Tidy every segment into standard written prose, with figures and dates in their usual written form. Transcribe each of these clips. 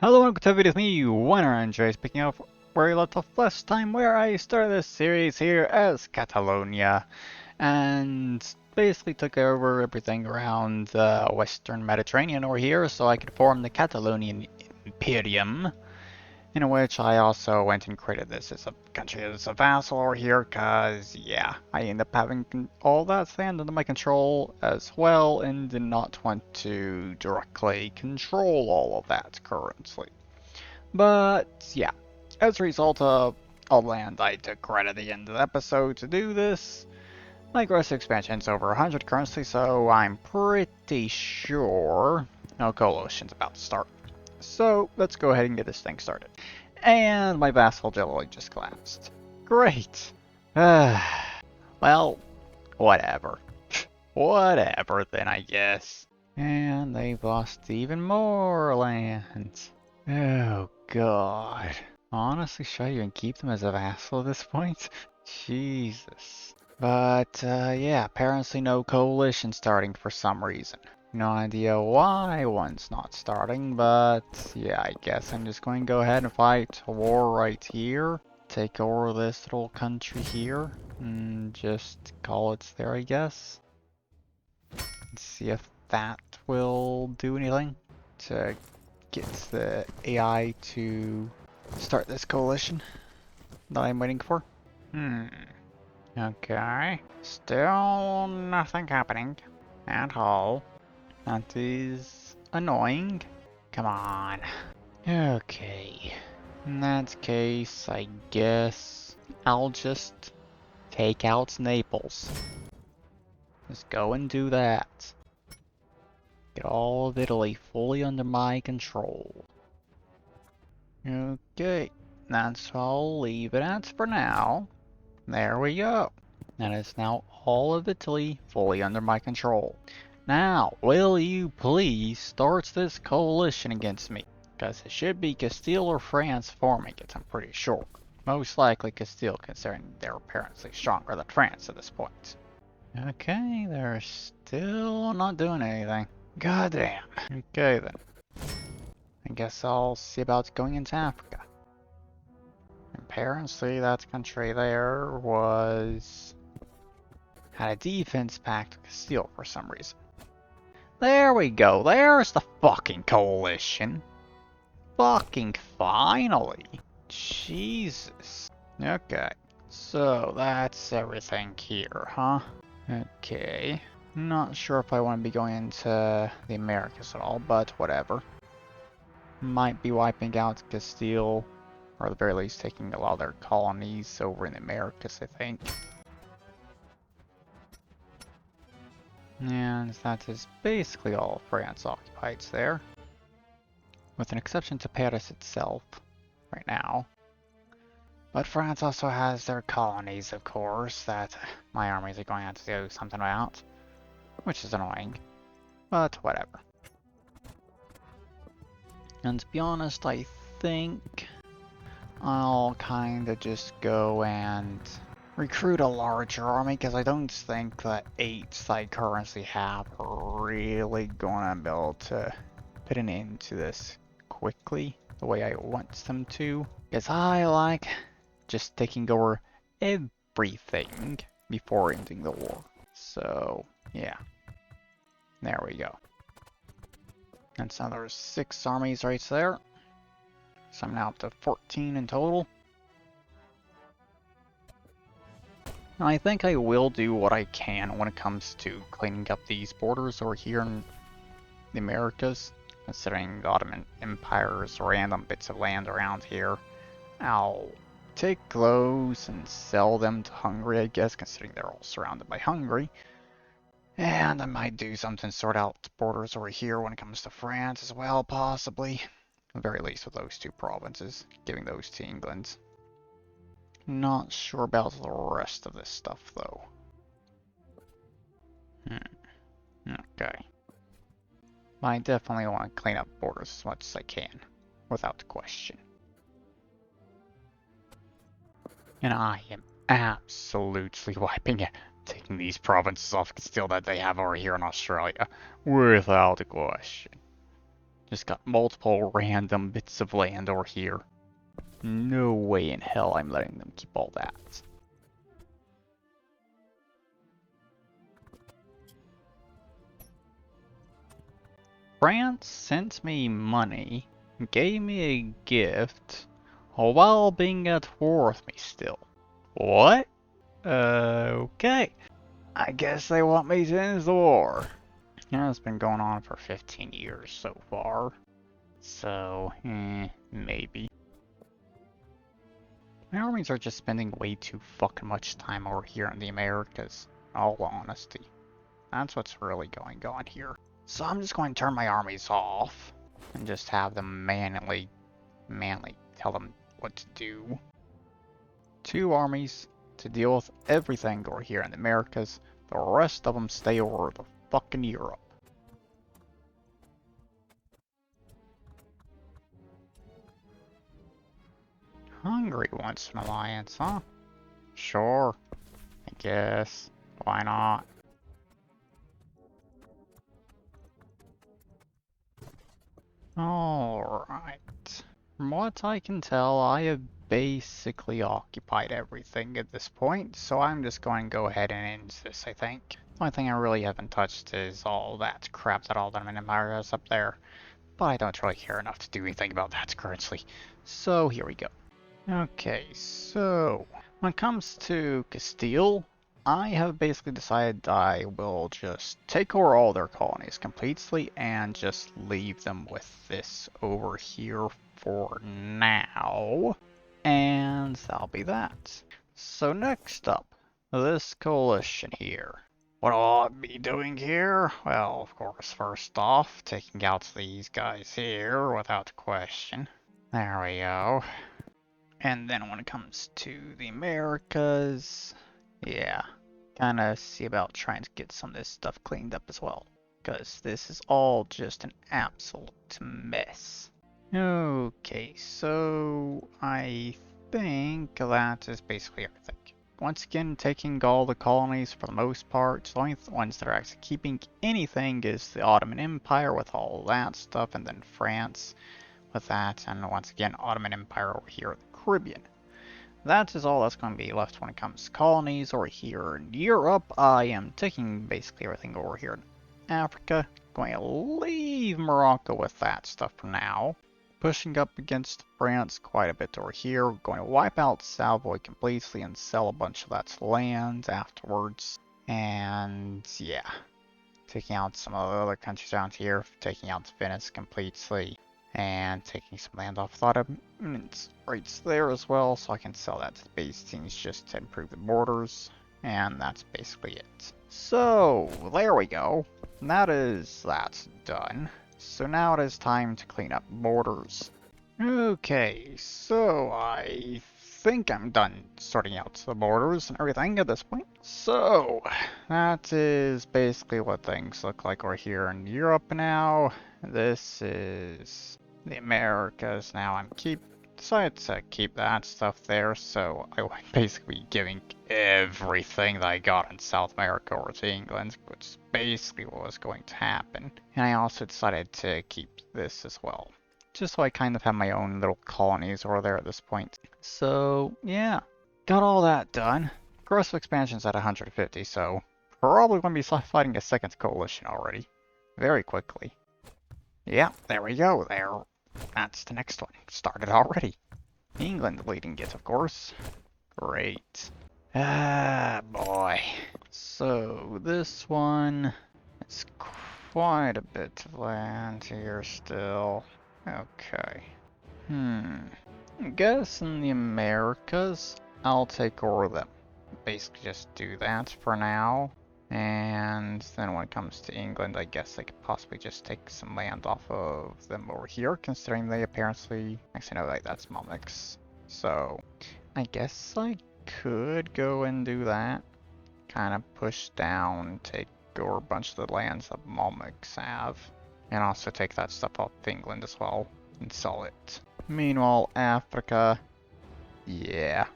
Hello and welcome to a video with me, Winner and Jay's picking up where we left off last time, where I started this series here as Catalonia and basically took over everything around the Western Mediterranean over here so I could form the Catalonian Imperium, in which I also went and created this as a country as a vassal over here because, yeah, I ended up having all that land under my control as well and did not want to directly control all of that currently. But, yeah, as a result of all the land I took right at the end of the episode to do this, my gross expansion's over 100 currently, so I'm pretty sure no coalition's about to start. So let's go ahead and get this thing started. And my vassal generally just collapsed. Great. Well, whatever. Whatever then, I guess. And they've lost even more land. Oh god. Honestly, should I even keep them as a vassal at this point? Jesus. But, yeah, apparently no coalition starting for some reason. No idea why one's not starting, but yeah, I guess I'm just going to go ahead and fight a war right here. Take over this little country here, and just call it there, I guess. Let's see if that will do anything to get the AI to start this coalition that I'm waiting for. Okay. Still nothing happening at all. That is annoying. Come on. Okay. In that case, I guess I'll just take out Naples. Just go and do that. Get all of Italy fully under my control. Okay. That's all I'll leave it at for now. There we go. That is now all of Italy fully under my control. Now, will you please start this coalition against me? Because it should be Castile or France forming it, I'm pretty sure. Most likely Castile, considering they're apparently stronger than France at this point. Okay, they're still not doing anything. God damn. Okay then. I guess I'll see about going into Africa. Apparently that country there had a defense pact with Castile for some reason. There we go, there's the fucking coalition. Fucking finally. Jesus. Okay, so that's everything here, huh? Okay. Not sure if I want to be going into the Americas at all, but whatever. Might be wiping out Castile, or at the very least taking a lot of their colonies over in the Americas, I think. And that is basically all France occupies there. With an exception to Paris itself, right now. But France also has their colonies, of course, that my armies are going to have to do something about. Which is annoying. But whatever. And to be honest, I think I'll kinda just go and recruit a larger army, because I don't think the 8 I currently have are really gonna be able to put an end to this quickly the way I want them to. Because I like just taking over everything before ending the war. So, yeah. There we go. And so there's 6 armies right there. So I'm now up to 14 in total. And I think I will do what I can when it comes to cleaning up these borders over here in the Americas. Considering the Ottoman Empire's random bits of land around here. I'll take those and sell them to Hungary, I guess, considering they're all surrounded by Hungary. And I might do something sort out borders over here when it comes to France as well, possibly. At the very least with those 2 provinces, giving those to England. Not sure about the rest of this stuff, though. Okay. I definitely want to clean up borders as much as I can, without question. And I am absolutely wiping it, taking these provinces off Castile that they have over here in Australia, without a question. Just got multiple random bits of land over here. No way in hell I'm letting them keep all that. France sent me money, gave me a gift, while being at war with me still. What? Okay. I guess they want me to end the war. It's been going on for 15 years so far. So, maybe. My armies are just spending way too fucking much time over here in the Americas, in all honesty. That's what's really going on here. So I'm just going to turn my armies off and just have them manually tell them what to do. 2 armies to deal with everything over here in the Americas. The rest of them stay over the fucking Europe. Hungary wants an alliance, huh? Sure, I guess. Why not? Alright. From what I can tell, I have basically occupied everything at this point, so I'm just going to go ahead and end this, I think. The only thing I really haven't touched is all that crap that all the Empire has up there, but I don't really care enough to do anything about that currently. So here we go. Okay, so when it comes to Castile, I have basically decided I will just take over all their colonies completely and just leave them with this over here for now. And that'll be that. So next up, this coalition here. What will I be doing here? Well, of course, first off, taking out these guys here without question. There we go. And then when it comes to the Americas, yeah, kind of see about trying to get some of this stuff cleaned up as well. Because this is all just an absolute mess. Okay, so I think that is basically everything. Once again, taking all the colonies for the most part. The only ones that are actually keeping anything is the Ottoman Empire with all that stuff, and then France with that, and once again, Ottoman Empire over here in the Caribbean. That is all that's going to be left when it comes to colonies over here in Europe. I am taking basically everything over here in Africa. Going to leave Morocco with that stuff for now. Pushing up against France quite a bit over here. Going to wipe out Savoy completely and sell a bunch of that land afterwards. And yeah, taking out some of the other countries around here. Taking out Venice completely. And taking some land off the Ottomans rights there as well, so I can sell that to the Byzantines just to improve the borders. And that's basically it. So, there we go. That's done. So now it is time to clean up borders. Okay, so I think I'm done sorting out the borders and everything at this point. So, that is basically what things look like over here in Europe now. This is the Americas now. Decided to keep that stuff there, so I will basically be giving everything that I got in South America over to England, which is basically what was going to happen. And I also decided to keep this as well, just so I kind of have my own little colonies over there at this point. So yeah, got all that done. Gross expansion's at 150, so probably going to be fighting a second coalition already, very quickly. Yeah, there we go. That's the next one. Started already. England leading it, of course. Great. Ah, boy. So, this one... It's quite a bit of land here still. Okay. I guess in the Americas, I'll take over them. Basically just do that for now. And then when it comes to England, I guess I could possibly just take some land off of them over here, considering they apparently... Actually, no, that's Momix. So, I guess I could go and do that. Kind of push down, take over a bunch of the lands that Momix have. And also take that stuff off of England as well, and sell it. Meanwhile, Africa... Yeah.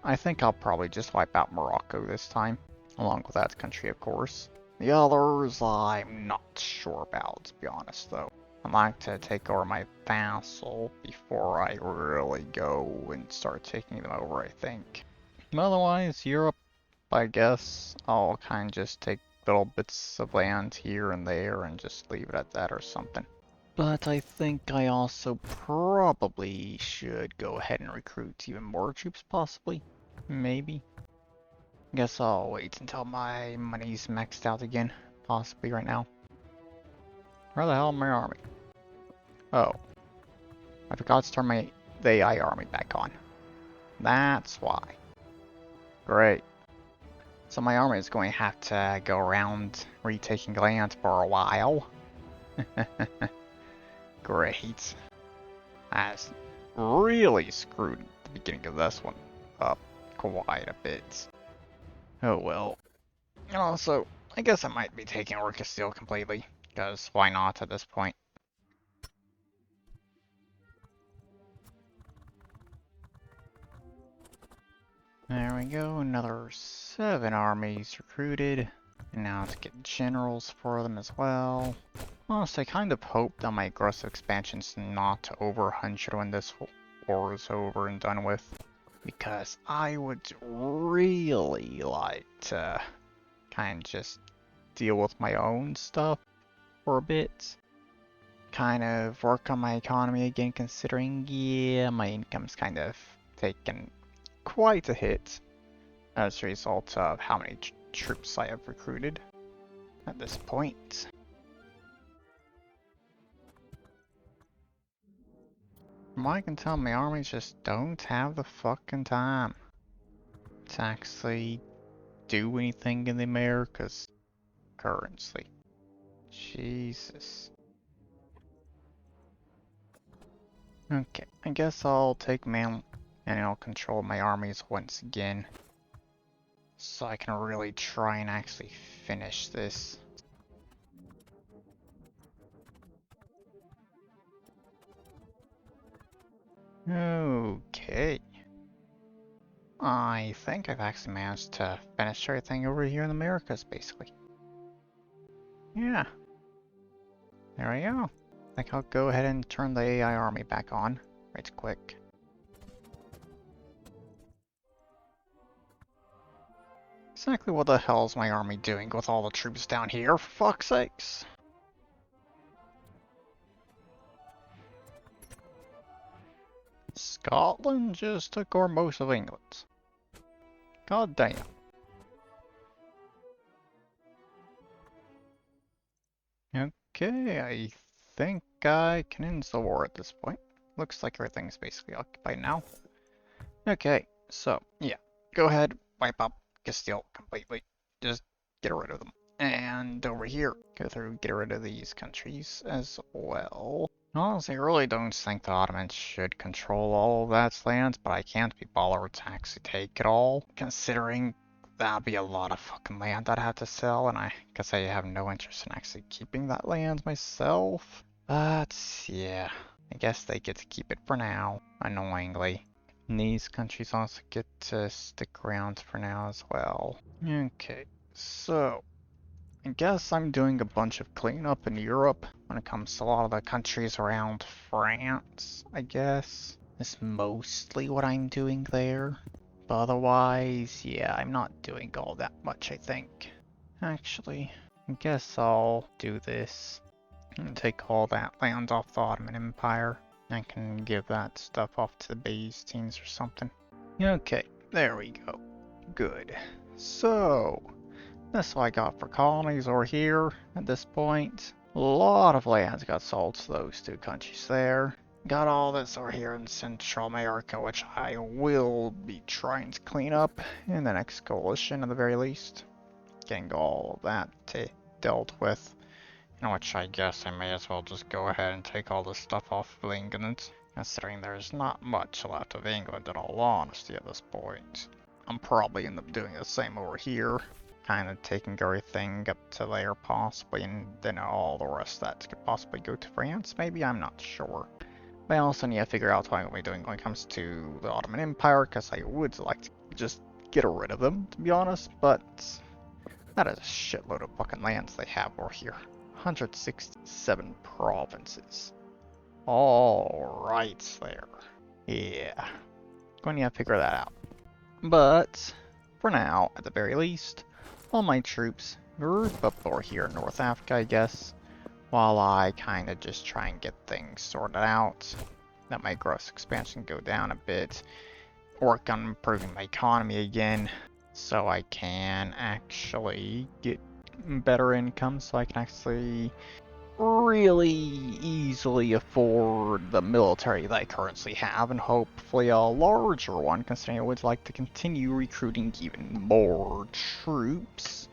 I think I'll probably just wipe out Morocco this time. Along with that country, of course. The others, I'm not sure about, to be honest, though. I'd like to take over my vassal before I really go and start taking them over, I think. Otherwise, Europe, I guess, I'll kind of just take little bits of land here and there and just leave it at that or something. But I think I also probably should go ahead and recruit even more troops, possibly. Maybe. Guess I'll wait until my money's maxed out again, possibly right now. Where the hell is my army? Oh, I forgot to turn the AI army back on. That's why. Great. So my army is going to have to go around retaking land for a while. Great. That's really screwed the beginning of this one up quite a bit. Oh well. And also, I guess I might be taking over Castile completely, because why not at this point? There we go, another 7 armies recruited. And now to get generals for them as well. Honestly, I kind of hope that my aggressive expansion's not over 100 when this war is over and done with. Because I would really like to kind of just deal with my own stuff for a bit. Kind of work on my economy again, considering, yeah, my income's kind of taken quite a hit as a result of how many troops I have recruited at this point. From what I can tell, my armies just don't have the fucking time to actually do anything in the Americas currently. Jesus. Okay, I guess I'll take and I'll control my armies once again. So I can really try and actually finish this. Okay. I think I've actually managed to finish everything over here in the Americas, basically. Yeah. There we go. I think I'll go ahead and turn the AI army back on right quick. Exactly what the hell is my army doing with all the troops down here, for fuck's sakes? Scotland just took over most of England. God damn. Okay, I think I can end the war at this point. Looks like everything's basically occupied now. Okay, so yeah, go ahead, wipe up Castile completely. Just get rid of them. And over here, go through, get rid of these countries as well. Honestly, I really don't think the Ottomans should control all of that land, but I can't be bothered to actually take it all, considering that'd be a lot of fucking land I'd have to sell, and I guess I have no interest in actually keeping that land myself. But yeah, I guess they get to keep it for now, annoyingly. And these countries also get to stick around for now as well. Okay, so I guess I'm doing a bunch of cleanup in Europe when it comes to a lot of the countries around France, I guess. Is mostly what I'm doing there. But otherwise, yeah, I'm not doing all that much, I think. Actually, I guess I'll do this and take all that land off the Ottoman Empire. I can give that stuff off to the Byzantines or something. Okay, there we go. Good. So, that's what I got for colonies over here at this point. A lot of lands got sold to those 2 countries there. Got all this over here in Central America, which I will be trying to clean up in the next coalition at the very least. Getting all of that dealt with. In which I guess I may as well just go ahead and take all this stuff off of England, considering there's not much left of England in all honesty at this point. I'm probably end up doing the same over here, kind of taking everything up to there possibly, and then all the rest of that could possibly go to France, maybe, I'm not sure. But I also need to figure out what I'm going to be doing when it comes to the Ottoman Empire, because I would like to just get rid of them, to be honest, but that is a shitload of fucking lands they have over here. 167 provinces. All right there. Yeah, going to have to figure that out. But for now, at the very least, all my troops group up over here in North Africa, I guess, while I kind of just try and get things sorted out. Let my gross expansion go down a bit, work on improving my economy again, so I can actually get better income, so I can actually really easily afford the military that I currently have, and hopefully a larger one, considering I would like to continue recruiting even more troops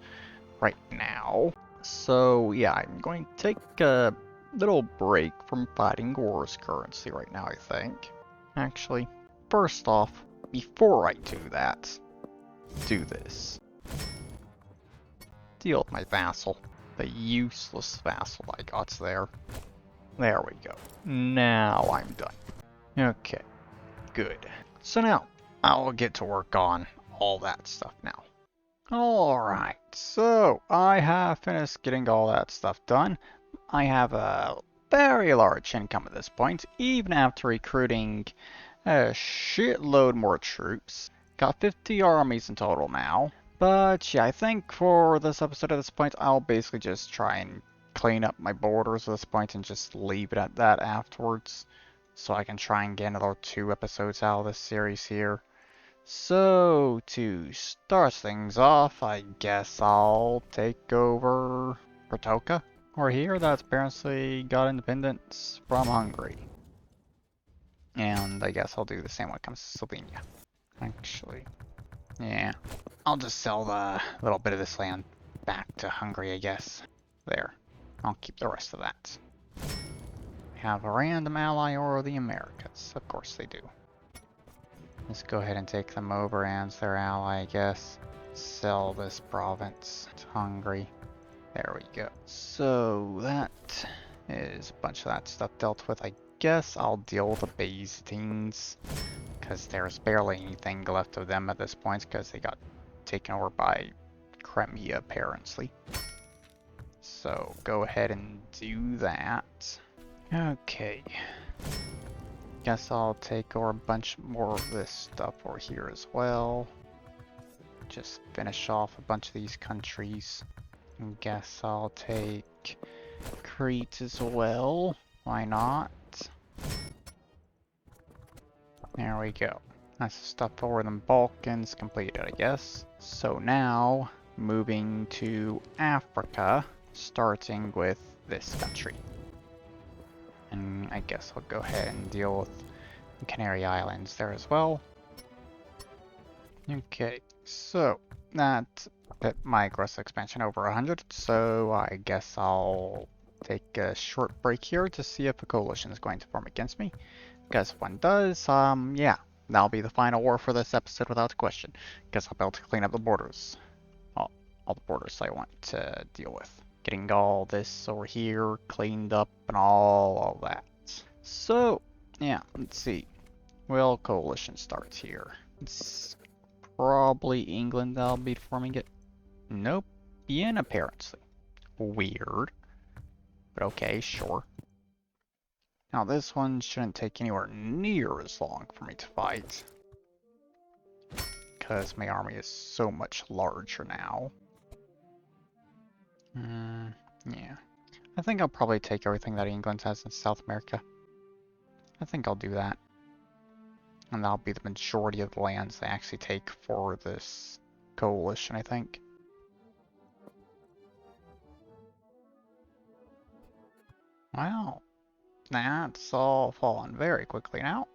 right now. So yeah, I'm going to take a little break from fighting wars currently right now, I think. Actually, first off, before I do that, do this. Deal with my vassal. The useless vassal I got there. There we go. Now I'm done. Okay, good. So now, I'll get to work on all that stuff now. Alright, so I have finished getting all that stuff done. I have a very large income at this point, even after recruiting a shitload more troops. Got 50 armies in total now. But yeah, I think for this episode at this point, I'll basically just try and clean up my borders at this point and just leave it at that afterwards. So I can try and get another 2 episodes out of this series here. So, to start things off, I guess I'll take over Pratoka. Or here, that's apparently got independence from Hungary. And I guess I'll do the same when it comes to Slovenia. Actually, yeah. I'll just sell the little bit of this land back to Hungary, I guess. There. I'll keep the rest of that. Have a random ally or the Americas. Of course they do. Let's go ahead and take them over as their ally, I guess. Sell this province to Hungary. There we go. So that is a bunch of that stuff dealt with. I guess I'll deal with the Byzantines, because there's barely anything left of them at this point, because they got taken over by Crimea, apparently. So go ahead and do that. Okay. Guess I'll take over a bunch more of this stuff over here as well. Just finish off a bunch of these countries. And guess I'll take Crete as well. Why not? There we go. That's the stuff over in the Balkans completed, I guess. So now, moving to Africa, starting with this country. And I guess I'll go ahead and deal with the Canary Islands there as well. Okay, so that put my gross expansion over 100, so I guess I'll take a short break here to see if a coalition is going to form against me. Because if one does, yeah, that'll be the final war for this episode without a question. Guess I'll be able to clean up the borders. All the borders I want to deal with. Getting all this over here cleaned up and all that. So, yeah, let's see. Well, coalition starts here. It's probably England that'll be forming it. Nope, Vienna apparently. Weird. But okay, sure. Now this one shouldn't take anywhere near as long for me to fight, because my army is so much larger now. Yeah. I think I'll probably take everything that England has in South America. I think I'll do that. And that'll be the majority of the lands they actually take for this coalition, I think. Well, that's all fallen very quickly now.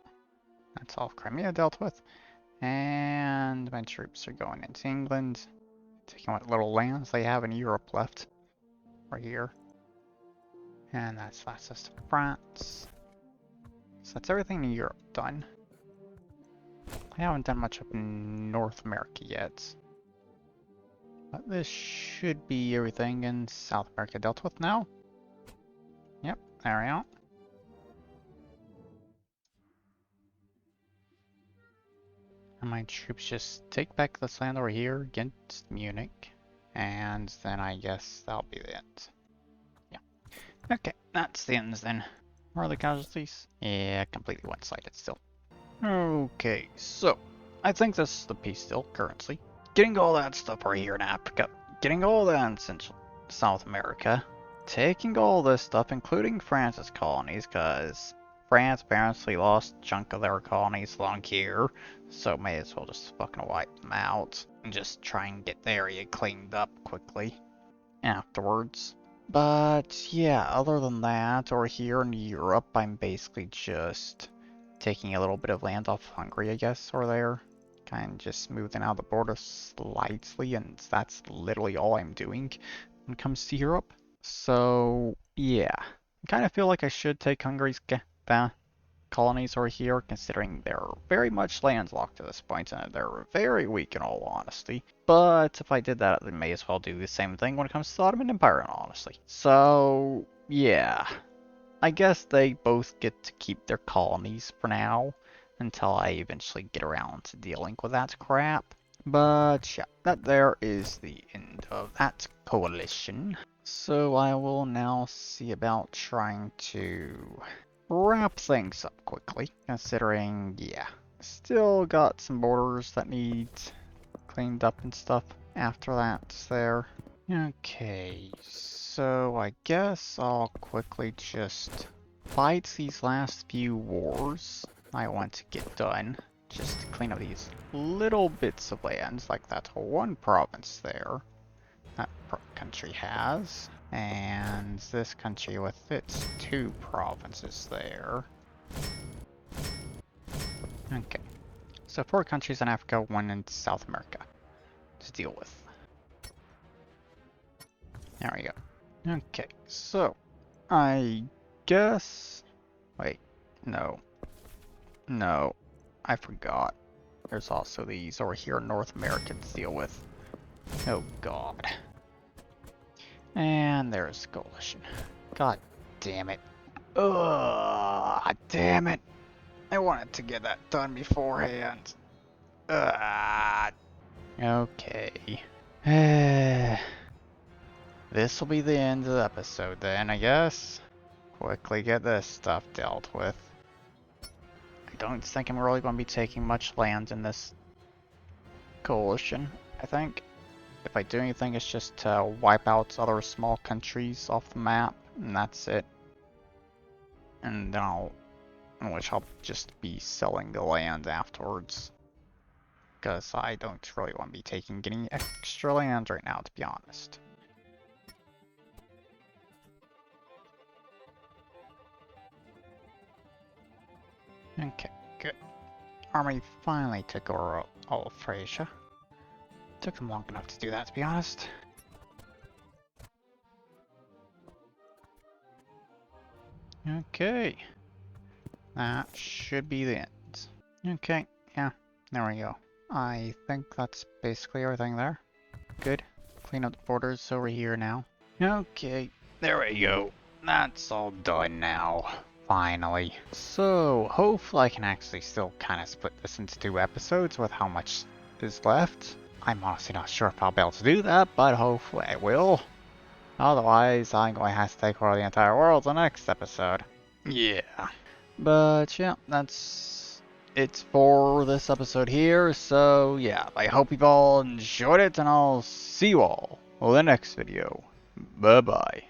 That's all Crimea dealt with. And my troops are going into England, taking what little lands they have in Europe left. Right here. And that's last us to France. So that's everything in Europe done. I haven't done much up in North America yet. But this should be everything in South America dealt with now. Yep, there we are. And my troops just take back this land over here against Munich. And then I guess that'll be it. Yeah. Okay, that's the ends then. Where are the casualties? Yeah, completely one-sided still. Okay, so I think this is the peace deal currently. Getting all that stuff right here in Africa, getting all that in Central South America, taking all this stuff, including France's colonies, because France apparently lost a chunk of their colonies along here, so may as well just fucking wipe them out and just try and get the area cleaned up quickly afterwards. But yeah, other than that, or here in Europe, I'm basically just taking a little bit of land off Hungary, I guess, or there. Kind of just smoothing out the border slightly, and that's literally all I'm doing when it comes to Europe. So yeah, I kind of feel like I should take Hungary's colonies over here, considering they're very much landlocked at this point, and they're very weak in all honesty. But if I did that, I may as well do the same thing when it comes to the Ottoman Empire, honestly. So, yeah. I guess they both get to keep their colonies for now, until I eventually get around to dealing with that crap. But yeah, that there is the end of that coalition. So I will now see about trying to wrap things up quickly, considering, yeah, still got some borders that need cleaned up and stuff after that there. Okay, so I guess I'll quickly just fight these last few wars I want to get done, just to clean up these little bits of lands, like that one province there that country has. And this country with its 2 provinces there. Okay. So 4 countries in Africa, 1 in South America to deal with. There we go. Okay, so I guess... Wait, no. No, I forgot. There's also these over here in North America to deal with. Oh god. And there's coalition. God damn it. Ugh, damn it. I wanted to get that done beforehand. Ugh. Okay. This will be the end of the episode then, I guess. Quickly get this stuff dealt with. I don't think I'm really going to be taking much land in this coalition, I think. If I do anything, it's just to wipe out other small countries off the map, and that's it. And then in which I'll just be selling the land afterwards. Because I don't really want to be taking any extra land right now, to be honest. Okay, good. Army finally took over all of Frisia. Took them long enough to do that, to be honest. Okay. That should be the end. Okay, yeah, there we go. I think that's basically everything there. Good. Clean up the borders over here now. Okay, there we go. That's all done now. Finally. So, hopefully I can actually still kind of split this into 2 episodes with how much is left. I'm honestly not sure if I'll be able to do that, but hopefully I will. Otherwise, I'm going to have to take over the entire world the next episode. Yeah. But yeah, that's it for this episode here. So yeah, I hope you've all enjoyed it, and I'll see you all in the next video. Bye bye.